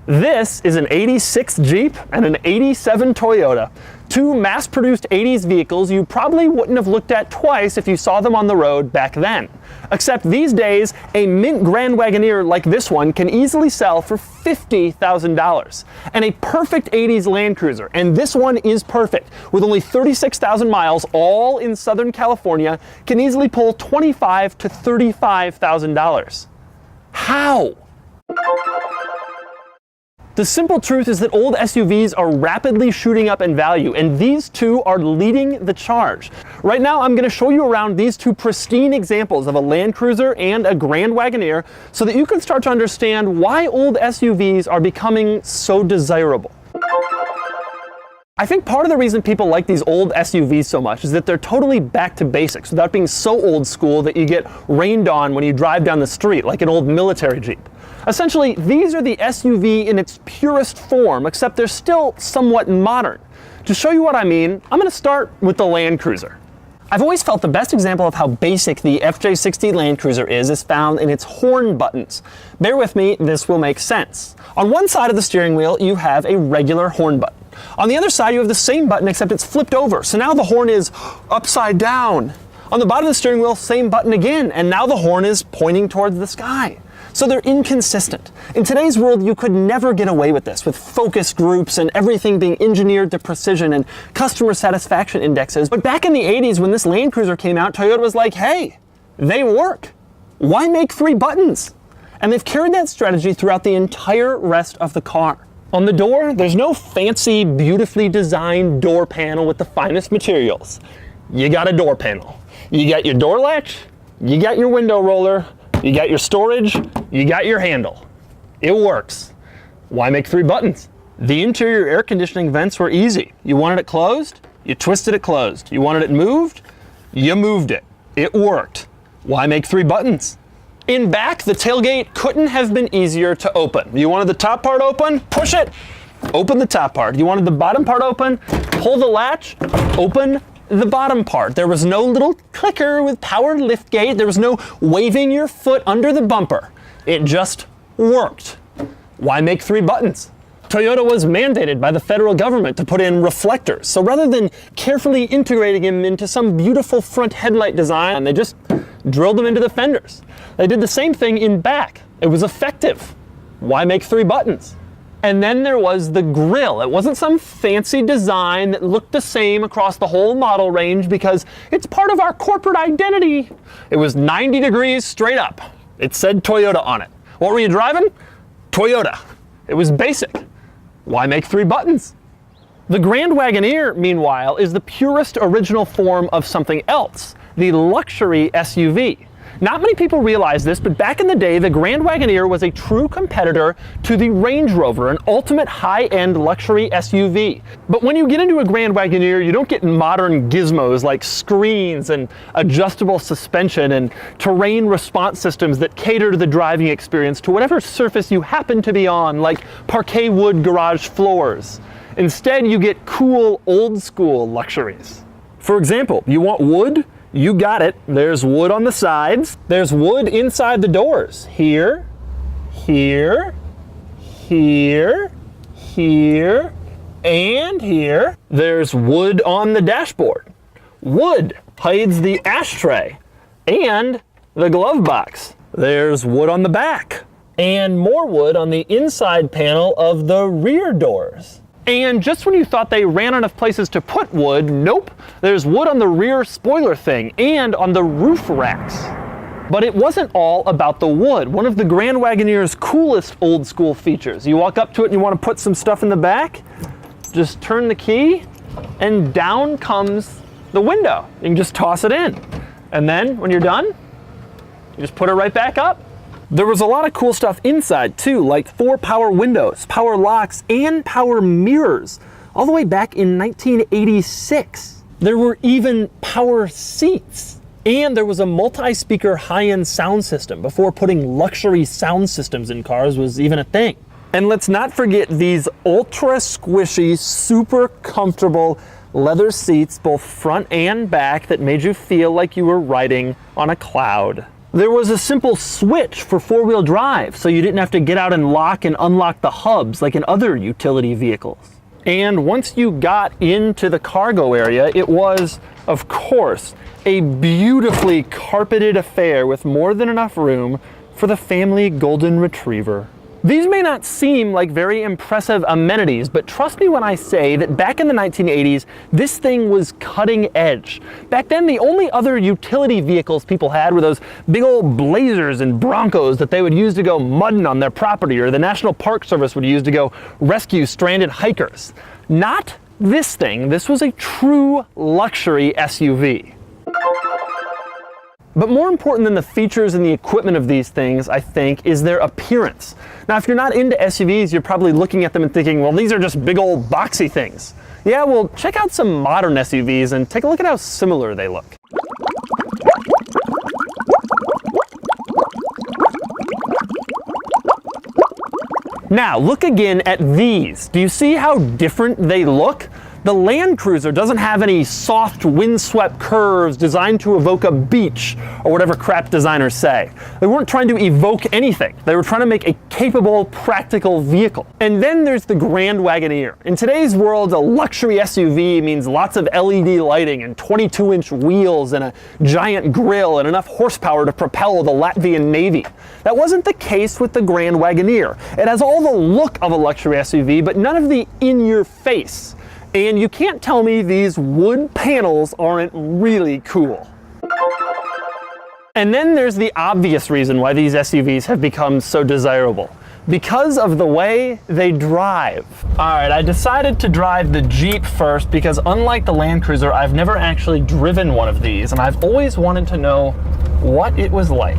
This is an 86 Jeep and an 87 Toyota. Two mass-produced 80s vehicles you probably wouldn't have looked at twice if you saw them on the road back then. Except these days, a mint Grand Wagoneer like this one can easily sell for $50,000. And a perfect 80s Land Cruiser, and this one is perfect, with only 36,000 miles all in Southern California, can easily pull $25,000 to $35,000. How? The simple truth is that old SUVs are rapidly shooting up in value, and these two are leading the charge. Right now, I'm going to show you around these two pristine examples of a Land Cruiser and a Grand Wagoneer so that you can start to understand why old SUVs are becoming so desirable. I think part of the reason people like these old SUVs so much is that they're totally back to basics without being so old school that you get rained on when you drive down the street like an old military Jeep. Essentially, these are the SUV in its purest form, except they're still somewhat modern. To show you what I mean, I'm going to start with the Land Cruiser. I've always felt the best example of how basic the FJ60 Land Cruiser is found in its horn buttons. Bear with me, this will make sense. On one side of the steering wheel, you have a regular horn button. On the other side, you have the same button except it's flipped over, so now the horn is upside down. On the bottom of the steering wheel, same button again, and now the horn is pointing towards the sky. So they're inconsistent. In today's world, you could never get away with this, with focus groups and everything being engineered to precision and customer satisfaction indexes. But back in the 80s, when this Land Cruiser came out, Toyota was like, hey, they work. Why make 3 buttons? And they've carried that strategy throughout the entire rest of the car. On the door, there's no fancy, beautifully designed door panel with the finest materials. You got a door panel. You got your door latch, you got your window roller, you got your storage, you got your handle. It works. Why make 3 buttons? The interior air conditioning vents were easy. You wanted it closed, you twisted it closed. You wanted it moved, you moved it. It worked. Why make 3 buttons? In back, the tailgate couldn't have been easier to open. You wanted the top part open, push it, open the top part. You wanted the bottom part open, pull the latch, open the bottom part. There was no little clicker with power lift gate. There was no waving your foot under the bumper. It just worked. Why make 3 buttons? Toyota was mandated by the federal government to put in reflectors. So rather than carefully integrating them into some beautiful front headlight design, they just drilled them into the fenders. They did the same thing in back. It was effective. Why make 3 buttons? And then there was the grille. It wasn't some fancy design that looked the same across the whole model range because it's part of our corporate identity. It was 90 degrees straight up. It said Toyota on it. What were you driving? Toyota. It was basic. Why make 3 buttons? The Grand Wagoneer, meanwhile, is the purest original form of something else, the luxury SUV. Not many people realize this, but back in the day, the Grand Wagoneer was a true competitor to the Range Rover, an ultimate high-end luxury SUV. But when you get into a Grand Wagoneer, you don't get modern gizmos like screens and adjustable suspension and terrain response systems that cater to the driving experience to whatever surface you happen to be on, like parquet wood garage floors. Instead, you get cool, old-school luxuries. For example, you want wood? You got it. There's wood on the sides. There's wood inside the doors. Here, here, here, here, and here. There's wood on the dashboard. Wood hides the ashtray and the glove box. There's wood on the back. And more wood on the inside panel of the rear doors. And just when you thought they ran out of places to put wood, nope, there's wood on the rear spoiler thing and on the roof racks. But it wasn't all about the wood. One of the Grand Wagoneer's coolest old school features. You walk up to it and you want to put some stuff in the back, just turn the key and down comes the window. You can just toss it in. And then when you're done, you just put it right back up. There was a lot of cool stuff inside too, like 4 power windows, power locks, and power mirrors, all the way back in 1986. There were even power seats. And there was a multi-speaker high-end sound system before putting luxury sound systems in cars was even a thing. And let's not forget these ultra squishy, super comfortable leather seats, both front and back, that made you feel like you were riding on a cloud. There was a simple switch for four-wheel drive, so you didn't have to get out and lock and unlock the hubs like in other utility vehicles. And once you got into the cargo area, it was, of course, a beautifully carpeted affair with more than enough room for the family golden retriever. These may not seem like very impressive amenities, but trust me when I say that back in the 1980s, this thing was cutting edge. Back then, the only other utility vehicles people had were those big old Blazers and Broncos that they would use to go mudding on their property, or the National Park Service would use to go rescue stranded hikers. Not this thing. This was a true luxury SUV. But more important than the features and the equipment of these things, I think, is their appearance. Now, if you're not into SUVs, you're probably looking at them and thinking, well, these are just big old boxy things. Yeah, well, check out some modern SUVs and take a look at how similar they look. Now, look again at these. Do you see how different they look? The Land Cruiser doesn't have any soft, windswept curves designed to evoke a beach, or whatever crap designers say. They weren't trying to evoke anything. They were trying to make a capable, practical vehicle. And then there's the Grand Wagoneer. In today's world, a luxury SUV means lots of LED lighting and 22-inch wheels and a giant grille and enough horsepower to propel the Latvian Navy. That wasn't the case with the Grand Wagoneer. It has all the look of a luxury SUV, but none of the in-your-face. And you can't tell me these wood panels aren't really cool. And then there's the obvious reason why these SUVs have become so desirable. Because of the way they drive. All right, I decided to drive the Jeep first because unlike the Land Cruiser, I've never actually driven one of these, and I've always wanted to know what it was like.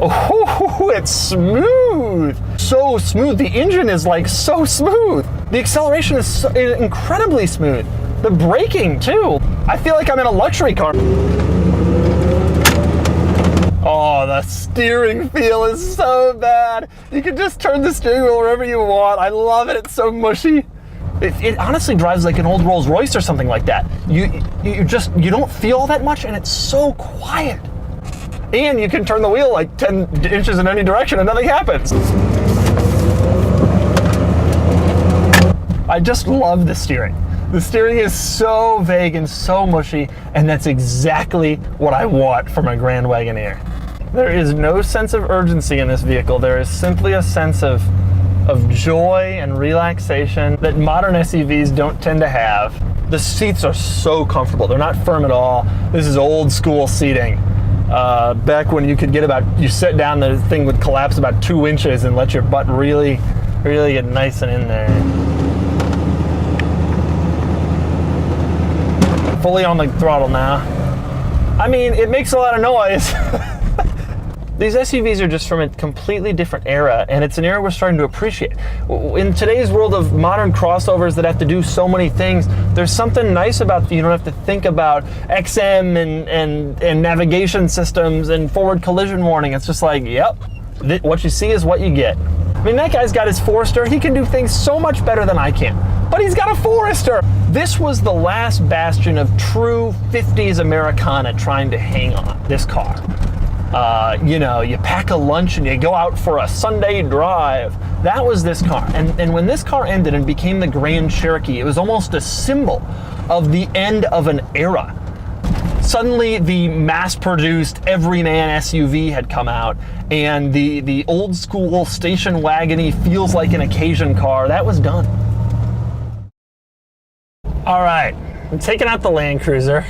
Oh, it's smooth. So smooth. The engine is like so smooth. The acceleration is so incredibly smooth. The braking too. I feel like I'm in a luxury car. Oh, the steering feel is so bad. You can just turn the steering wheel wherever you want. I love it. It's so mushy. It honestly drives like an old Rolls Royce or something like that. You don't feel that much, and it's so quiet. And you can turn the wheel like 10 inches in any direction and nothing happens. I just love the steering. The steering is so vague and so mushy, and that's exactly what I want from a Grand Wagoneer. There is no sense of urgency in this vehicle. There is simply a sense of joy and relaxation that modern SUVs don't tend to have. The seats are so comfortable. They're not firm at all. This is old school seating. Back when you could get you sit down, the thing would collapse about 2 inches and let your butt really get nice and in there. Fully on the throttle now. I mean, it makes a lot of noise. These SUVs are just from a completely different era, and it's an era we're starting to appreciate. In today's world of modern crossovers that have to do so many things, there's something nice about you don't have to think about XM and navigation systems and forward collision warning. It's just like, yep, what you see is what you get. I mean, that guy's got his Forester. He can do things so much better than I can, but he's got a Forester. This was the last bastion of true 50s Americana trying to hang on, this car. You pack a lunch and you go out for a Sunday drive. That was this car. And when this car ended and became the Grand Cherokee, it was almost a symbol of the end of an era. Suddenly the mass-produced everyman SUV had come out, and the old school station wagon-y feels like an occasion car, that was done. All right, I'm taking out the Land Cruiser.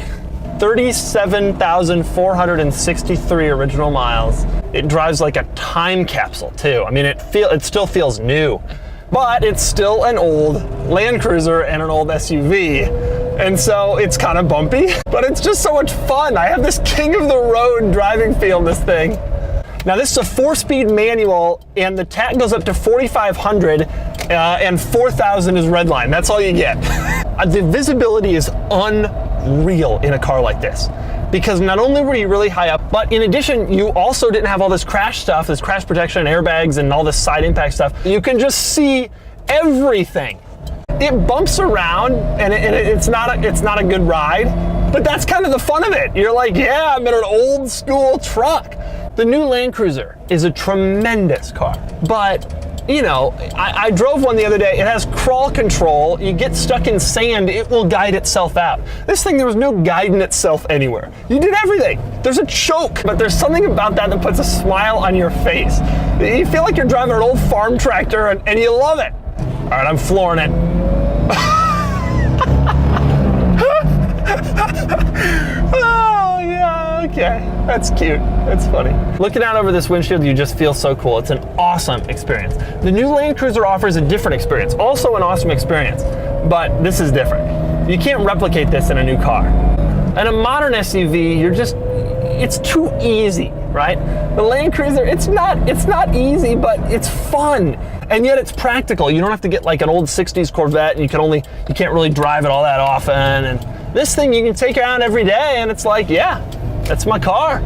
37,463 original miles. It drives like a time capsule too. I mean, it still feels new, but it's still an old Land Cruiser and an old SUV. And so it's kind of bumpy, but it's just so much fun. I have this king of the road driving feel in this thing. Now this is a 4-speed manual, and the tach goes up to 4,500 and 4,000 is redline. That's all you get. The visibility is unreal in a car like this, because not only were you really high up, but in addition, you also didn't have all this crash stuff, this crash protection and airbags and all this side impact stuff. You can just see everything. It bumps around, and it's not a good ride, But that's kind of the fun of it. You're like, yeah, I'm in an old school truck. The new Land Cruiser is a tremendous car, but you know, I drove one the other day. It has crawl control. You get stuck in sand, it will guide itself out. This thing, there was no guiding itself anywhere. You did everything. There's a choke, but there's something about that that puts a smile on your face. You feel like you're driving an old farm tractor and you love it. All right, I'm flooring it. Oh, yeah, okay. That's cute. That's funny. Looking out over this windshield, you just feel so cool. It's an awesome experience. The new Land Cruiser offers a different experience, also an awesome experience, but this is different. You can't replicate this in a new car. In a modern SUV, it's too easy, right? The Land Cruiser, it's not easy, but it's fun. And yet it's practical. You don't have to get like an old 60s Corvette and you can't really drive it all that often. And this thing you can take around every day and it's like, yeah, that's my car.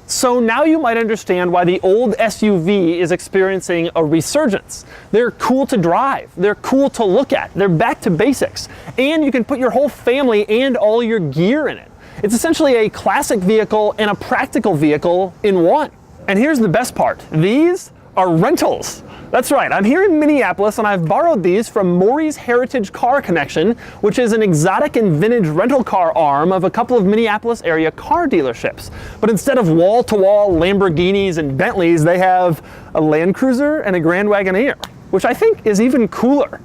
So now you might understand why the old SUV is experiencing a resurgence. They're cool to drive, they're cool to look at, they're back to basics, and you can put your whole family and all your gear in it. It's essentially a classic vehicle and a practical vehicle in one. And here's the best part, these are rentals. That's right, I'm here in Minneapolis and I've borrowed these from Maury's Heritage Car Connection, which is an exotic and vintage rental car arm of a couple of Minneapolis area car dealerships. But instead of wall-to-wall Lamborghinis and Bentleys, they have a Land Cruiser and a Grand Wagoneer, which I think is even cooler.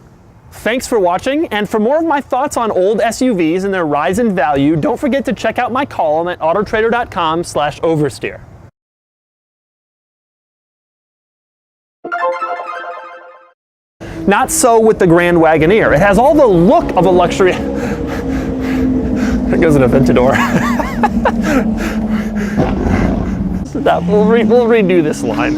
Thanks for watching, and for more of my thoughts on old SUVs and their rise in value, don't forget to check out my column at autotrader.com/oversteer. Not so with the Grand Wagoneer. It has all the look of a luxury. There goes an Aventador. We'll redo this line.